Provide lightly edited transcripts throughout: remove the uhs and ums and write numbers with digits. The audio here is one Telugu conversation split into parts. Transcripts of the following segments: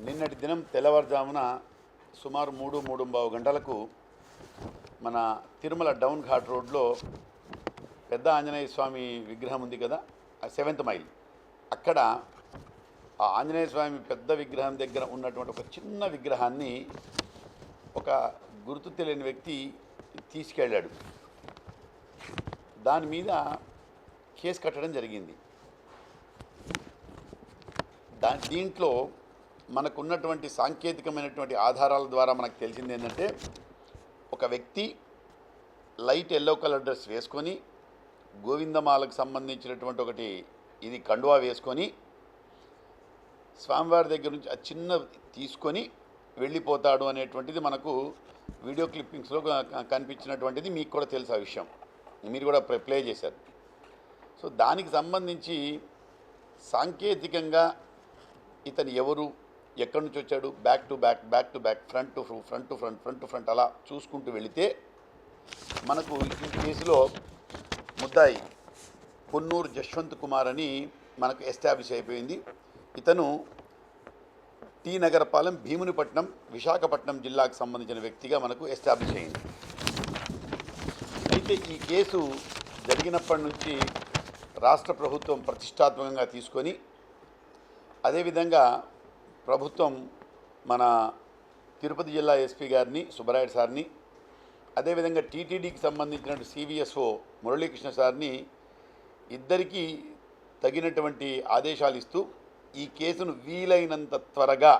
నిన్నటి దినం తెల్లవారుజామున సుమారు 3-3:15 గంటలకు మన తిరుమల డౌన్ ఘాట్ రోడ్లో పెద్ద ఆంజనేయ స్వామి విగ్రహం ఉంది కదా, ఆ 7th మైల్ అక్కడ ఆ ఆంజనేయ స్వామి పెద్ద విగ్రహం దగ్గర ఉన్నటువంటి ఒక చిన్న విగ్రహాన్ని ఒక గుర్తు తెలియని వ్యక్తి తీసుకెళ్ళాడు. దాని మీద కేసు కట్టడం జరిగింది. దీంట్లో మనకున్నటువంటి సాంకేతికమైనటువంటి ఆధారాల ద్వారా మనకు తెలిసింది ఏంటంటే, ఒక వ్యక్తి లైట్ ఎల్లో కలర్ డ్రెస్ వేసుకొని గోవిందమాలకు సంబంధించినటువంటి ఒకటి ఇది కండువా వేసుకొని స్వామివారి దగ్గర నుంచి ఆ చిన్న తీసుకొని వెళ్ళిపోతాడు అనేటువంటిది మనకు వీడియో క్లిప్పింగ్స్లో కనిపించినటువంటిది. మీకు కూడా తెలుసు ఆ విషయం, మీరు కూడా ప్లే చేశారు. సో దానికి సంబంధించి సాంకేతికంగా ఇతను ఎవరు, ఎక్కడి నుంచి వచ్చాడు, back to back, front to front అలా చూసుకుంటూ వెళితే మనకు ఈ కేసులో ముద్దాయి పొన్నూరు జశ్వంత్ కుమార్ అని మనకు ఎస్టాబ్లిష్ అయిపోయింది. ఇతను టీ నగరపాలెం, భీమునిపట్నం, విశాఖపట్నం జిల్లాకు సంబంధించిన వ్యక్తిగా మనకు ఎస్టాబ్లిష్ అయింది. అయితే ఈ కేసు జరిగినప్పటి నుంచి రాష్ట్ర ప్రభుత్వం ప్రతిష్టాత్మకంగా తీసుకొని, అదేవిధంగా ప్రభుత్వం మన తిరుపతి జిల్లా ఎస్పీ గారిని, సుబ్బరాయుడు సార్ని, అదేవిధంగా టీటీడీకి సంబంధించిన సివిఎస్ఓ మురళీకృష్ణ సార్ని ఇద్దరికీ తగినటువంటి ఆదేశాలు ఇస్తూ ఈ కేసును వీలైనంత త్వరగా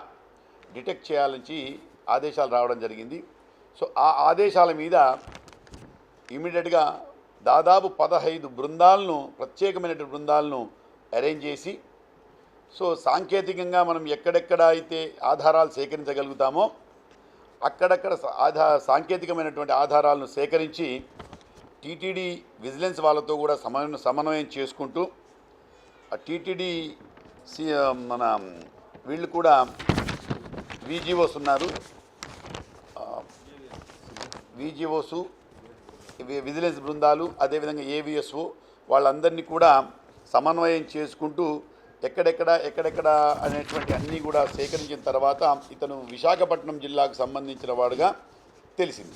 డిటెక్ట్ చేయాలని ఆదేశాలు రావడం జరిగింది. సో ఆ ఆదేశాల మీద ఇమీడియట్గా దాదాపు 15 బృందాలను, ప్రత్యేకమైనటువంటి బృందాలను అరేంజ్ చేసి, సో సాంకేతికంగా మనం ఎక్కడెక్కడ అయితే ఆధారాలు సేకరించగలుగుతామో అక్కడక్కడ సాంకేతికమైనటువంటి ఆధారాలను సేకరించి టీటీడీ విజిలెన్స్ వాళ్ళతో కూడా సమన్వయం చేసుకుంటూ, ఆ టీటీడీ మన వీళ్ళు కూడా విజిఓస్ ఉన్నారు, విజిఓసు, విజిలెన్స్ బృందాలు, అదేవిధంగా ఏవిఎస్ఓ వాళ్ళందరినీ కూడా సమన్వయం చేసుకుంటూ ఎక్కడెక్కడ అనేటువంటి అన్నీ కూడా సేకరించిన తర్వాత ఇతను విశాఖపట్నం జిల్లాకు సంబంధించిన వాడుగా తెలిసింది.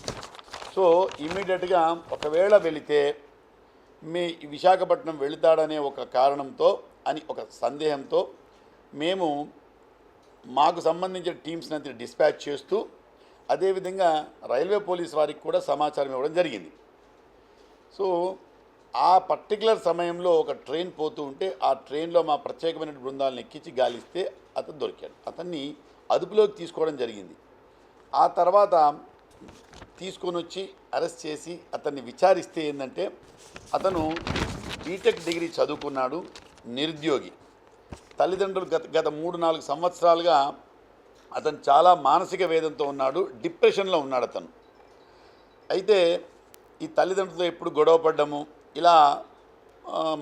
సో ఇమీడియట్గా ఒకవేళ వెళితే విశాఖపట్నం వెళుతాడనే ఒక కారణంతో అని ఒక సందేహంతో మేము మాకు సంబంధించిన టీమ్స్ని అంతా డిస్పాచ్ చేస్తూ, అదేవిధంగా రైల్వే పోలీస్ వారికి కూడా సమాచారం ఇవ్వడం జరిగింది. సో ఆ పర్టికులర్ సమయంలో ఒక ట్రైన్ పోతూ ఉంటే ఆ ట్రైన్లో మా ప్రత్యేకమైన బృందాలను ఎక్కించి గాలిస్తే అతను దొరికాడు. అతన్ని అదుపులోకి తీసుకోవడం జరిగింది. ఆ తర్వాత తీసుకొని వచ్చి అరెస్ట్ చేసి అతన్ని విచారిస్తే ఏంటంటే, అతను బీటెక్ డిగ్రీ చదువుకున్నాడు, నిరుద్యోగి, తల్లిదండ్రులు గత 3-4 సంవత్సరాలుగా అతను చాలా మానసిక వేదనతో ఉన్నాడు, డిప్రెషన్లో ఉన్నాడు అతను. అయితే ఈ తల్లిదండ్రులతో ఎప్పుడు గొడవ పడ్డము, ఇలా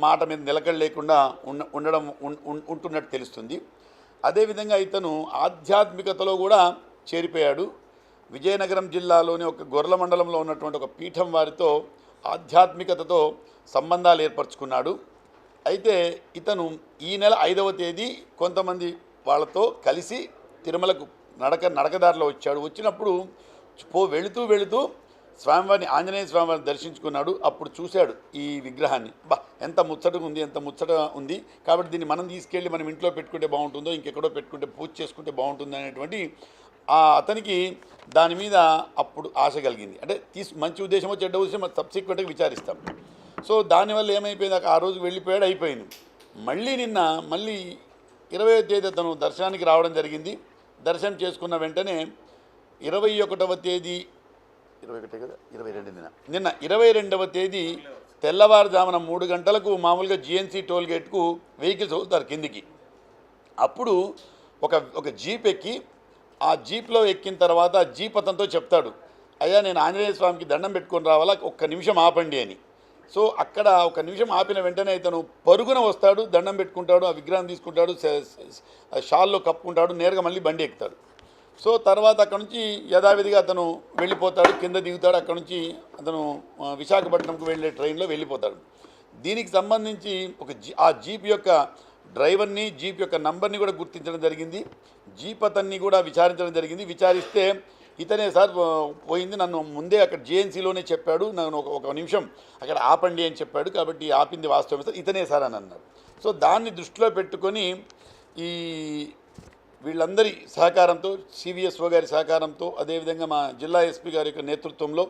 మాట మీద నిలకడ లేకుండా ఉంటున్నట్టు తెలుస్తుంది. అదేవిధంగా ఇతను ఆధ్యాత్మికతలో కూడా చేరిపోయాడు. విజయనగరం జిల్లాలోని ఒక గొర్రెల మండలంలో ఉన్నటువంటి ఒక పీఠం వారితో ఆధ్యాత్మికతతో సంబంధాలు ఏర్పరచుకున్నాడు. అయితే ఇతను ఈ నెల 5వ తేదీ కొంతమంది వాళ్ళతో కలిసి తిరుమలకు నడకదారిలో వచ్చాడు. వచ్చినప్పుడు వెళుతూ స్వామివారిని, ఆంజనేయ స్వామివారిని దర్శించుకున్నాడు. అప్పుడు చూశాడు ఈ విగ్రహాన్ని. ఎంత ముచ్చట ఉంది, కాబట్టి దీన్ని మనం తీసుకెళ్ళి మనం ఇంట్లో పెట్టుకుంటే బాగుంటుందో, ఇంకెక్కడో పెట్టుకుంటే పూజ చేసుకుంటే బాగుంటుంది అనేటువంటి అతనికి దాని మీద అప్పుడు ఆశ కలిగింది. అంటే మంచి ఉద్దేశమో చెడ్డ ఉద్దేశమో సబ్సిక్వెంట్గా విచారిస్తాం. సో దానివల్ల ఏమైపోయింది, ఆ రోజు వెళ్ళిపోయాడు, అయిపోయింది. నిన్న 20వ తేదీ అతను దర్శనానికి రావడం జరిగింది. దర్శనం చేసుకున్న వెంటనే 21వ తేదీ 22వ తేదీ తెల్లవారుజామున 3 గంటలకు మామూలుగా జిఎన్సీ టోల్ గేట్కు వెహికల్స్ వదులుతారు కిందికి. అప్పుడు ఒక జీప్ ఎక్కి, ఆ జీప్లో ఎక్కిన తర్వాత జీప్ అతనితో చెప్తాడు, అయ్యా నేను ఆంజనేయ స్వామికి దండం పెట్టుకొని రావాలా, ఒక్క నిమిషం ఆపండి అని. సో అక్కడ ఒక నిమిషం ఆపిన వెంటనే ఇతను పరుగున వస్తాడు, దండం పెట్టుకుంటాడు, ఆ విగ్రహం తీసుకుంటాడు, షాల్లో కప్పుకుంటాడు, నేరుగా మళ్ళీ బండి ఎక్కుతాడు. సో తర్వాత అక్కడ నుంచి యథావిధిగా అతను వెళ్ళిపోతాడు, కింద దిగుతాడు. అక్కడ నుంచి అతను విశాఖపట్నంకు వెళ్ళే ట్రైన్లో వెళ్ళిపోతాడు. దీనికి సంబంధించి ఆ జీప్ యొక్క డ్రైవర్ని జీప్ యొక్క నంబర్ని కూడా గుర్తించడం జరిగింది. జీప్ అతన్ని కూడా విచారించడం జరిగింది. విచారిస్తే ఇతనే సార్ పోయింది, నన్ను ముందే అక్కడ జేఎన్సీలోనే చెప్పాడు, నన్ను ఒక నిమిషం అక్కడ ఆపండి అని చెప్పాడు, కాబట్టి ఆపింది వాస్తవమే సార్, ఇతనే సార్ అని అన్నారు. సో దాన్ని దృష్టిలో పెట్టుకొని ఈ వీళ్ళందరి సహకారంతో, సివిఎస్ఓ గారి సహకారంతో, అదేవిధంగా మా జిల్లా ఎస్పీ గారి యొక్క నేతృత్వంలో,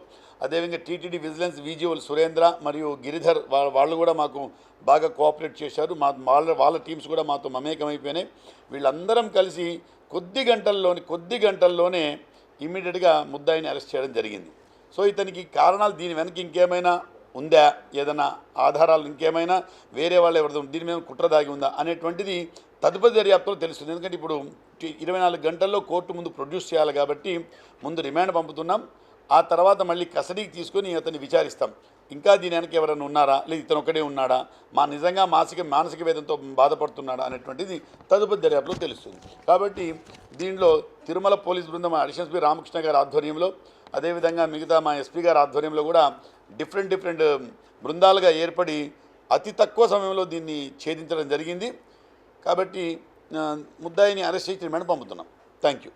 అదేవిధంగా టీటీడీ విజిలెన్స్ విజిఓలు సురేంద్ర మరియు గిరిధర్ వాళ్ళు కూడా మాకు బాగా కోఆపరేట్ చేశారు. వాళ్ళ టీమ్స్ కూడా మాతో మమేకమైపోయినాయి. వీళ్ళందరం కలిసి కొద్ది గంటల్లోనే ఇమ్మీడియట్గా ముద్దాయిని అరెస్ట్ చేయడం జరిగింది. సో ఇతనికి కారణాలు, దీని వెనక ఇంకేమైనా ఉందా, ఏదైనా ఆధారాలు ఇంకేమైనా వేరే వాళ్ళు ఎవరిదో దీని మీద కుట్ర దాగి ఉందా అనేటువంటిది తదుపరి దర్యాప్తులో తెలుస్తుంది. ఎందుకంటే ఇప్పుడు 24 గంటల్లో కోర్టు ముందు ప్రొడ్యూస్ చేయాలి కాబట్టి ముందు రిమాండ్ పంపుతున్నాం, ఆ తర్వాత మళ్ళీ కస్టడీకి తీసుకొని అతన్ని విచారిస్తాం. ఇంకా దీని వెనక ఎవరైనా ఉన్నారా, లేదా ఇతను ఒకడే ఉన్నాడా, నిజంగా మానసిక వేదంతో బాధపడుతున్నాడా అనేటువంటిది తదుపరి దర్యాప్తులో తెలుస్తుంది. కాబట్టి దీనిలో తిరుమల పోలీస్ బృందం అడిషనల్ ఎస్పీ రామకృష్ణ గారి ఆధ్వర్యంలో, అదేవిధంగా మిగతా మా ఎస్పీ గారి ఆధ్వర్యంలో కూడా డిఫరెంట్ బృందాలుగా ఏర్పడి అతి తక్కువ సమయంలో దీన్ని ఛేదించడం జరిగింది. కాబట్టి ముద్దాయిని అరెస్ట్ చేసి రిమాండ్ పంపుతున్నాం. Thank you.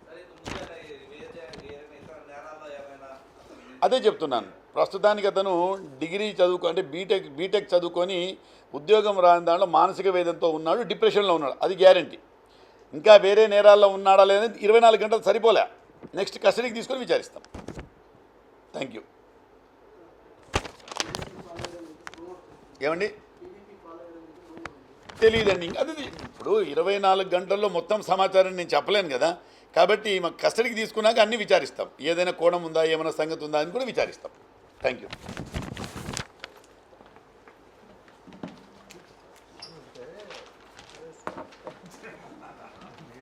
అదే చెప్తున్నాను, ప్రస్తుతానికి అతను డిగ్రీ అంటే బీటెక్ చదువుకొని ఉద్యోగం రాని దాంట్లో మానసిక వేదంతో ఉన్నాడు, డిప్రెషన్లో ఉన్నాడు, అది గ్యారంటీ. ఇంకా వేరే నేరాల్లో ఉన్నాడా లేదని 24 గంటలు సరిపోలే, నెక్స్ట్ కస్టడీకి తీసుకొని విచారిస్తాం. Thank you. ఏమండి తెలియదండి, అది ఇప్పుడు 24 గంటల్లో మొత్తం సమాచారం నేను చెప్పలేను కదా. కాబట్టి మాకు కస్టడీకి తీసుకున్నాక అన్నీ విచారిస్తాం, ఏదైనా కోణం ఉందా, ఏమైనా సంగతి ఉందా అని కూడా విచారిస్తాం. Thank you.